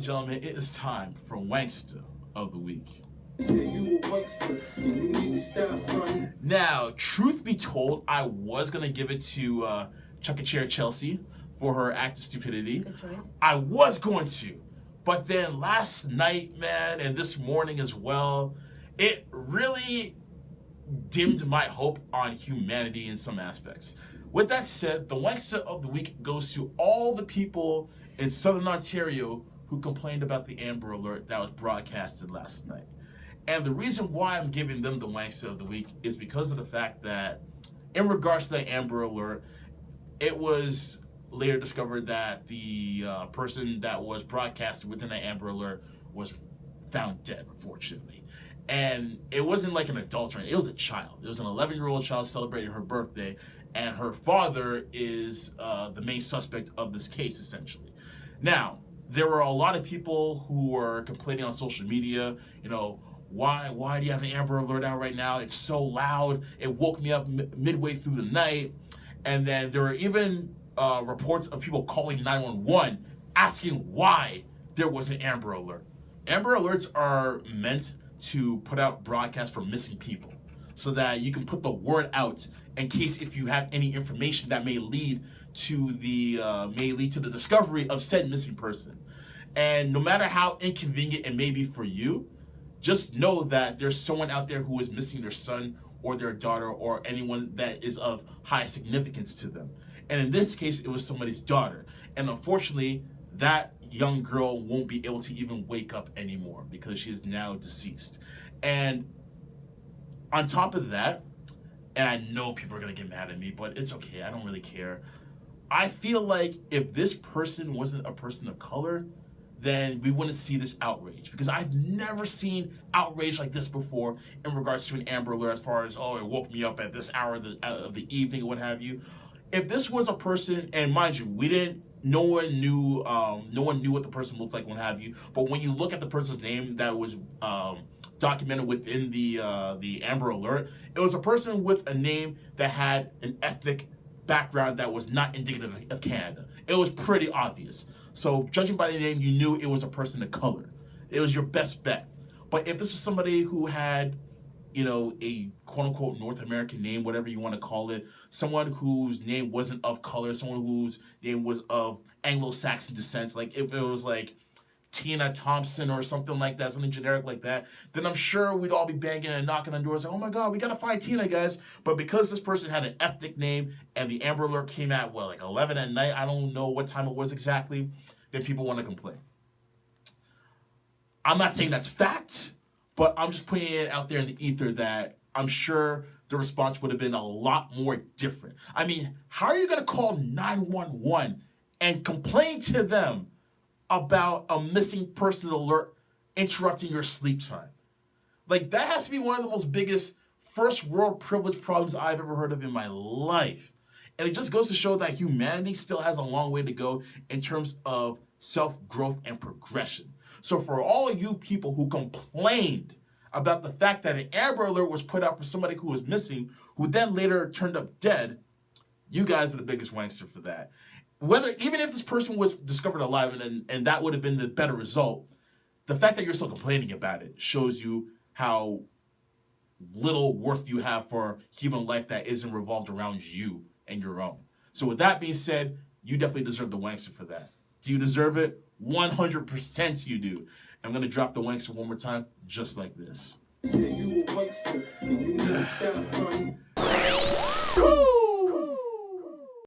gentlemen, it is time for Wankster of the Week. Now, truth be told, I was going to give it to Chuck a Chair Chelsea for her act of stupidity. Good choice. I was going to. But then last night, man, and this morning as well, it really dimmed my hope on humanity in some aspects. With that said, the Wankster of the Week goes to all the people in Southern Ontario who complained about the Amber Alert that was broadcasted last night. And the reason why I'm giving them the Wankster of the Week is because of the fact that in regards to the Amber Alert, it was later discovered that the person that was broadcasted within the Amber Alert was found dead, unfortunately. And it wasn't like an adult or anything. It was a child. It was an 11-year-old child celebrating her birthday, and her father is the main suspect of this case, essentially. Now, there were a lot of people who were complaining on social media, you know, why do you have an Amber Alert out right now? It's so loud. It woke me up midway through the night. And then there were even reports of people calling 911 asking why there was an Amber Alert. Amber Alerts are meant to put out broadcasts for missing people so that you can put the word out in case if you have any information that may lead to the discovery of said missing person. And no matter how inconvenient it may be for you, just know that there's someone out there who is missing their son or their daughter or anyone that is of high significance to them. And in this case, it was somebody's daughter. And unfortunately, that young girl won't be able to even wake up anymore because she is now deceased. And on top of that, and I know people are going to get mad at me, but it's okay. I don't really care. I feel like if this person wasn't a person of color, then we wouldn't see this outrage, because I've never seen outrage like this before in regards to an Amber Alert, as far as, oh, it woke me up at this hour of the evening or what have you. If this was a person, and mind you, no one knew what the person looked like, what have you, but when you look at the person's name that was documented within the Amber Alert, it was a person with a name that had an ethnic background that was not indicative of Canada. It was pretty obvious. So judging by the name, you knew it was a person of color. It was your best bet. But if this was somebody who had, you know, a quote-unquote North American name, whatever you want to call it, someone whose name wasn't of color, someone whose name was of Anglo-Saxon descent, like if it was like Tina Thompson or something like that, something generic like that, then I'm sure we'd all be banging and knocking on doors like, oh my God, we got to find Tina, guys. But because this person had an ethnic name and the Amber Alert came at, well, like 11 at night, I don't know what time it was exactly, then people want to complain. I'm not saying that's fact, but I'm just putting it out there in the ether that I'm sure the response would have been a lot more different. I mean, how are you going to call 911 and complain to them about a missing person alert interrupting your sleep time? Like, that has to be one of the most biggest first world privilege problems I've ever heard of in my life. And it just goes to show that humanity still has a long way to go in terms of self-growth and progression. So for all of you people who complained about the fact that an Amber Alert was put out for somebody who was missing, who then later turned up dead, you guys are the biggest wankster for that. Even if this person was discovered alive and that would have been the better result, the fact that you're still complaining about it shows you how little worth you have for human life that isn't revolved around you and your own. So with that being said, you definitely deserve the wankster for that. Do you deserve it? 100% you do. I'm going to drop the wankster one more time, just like this.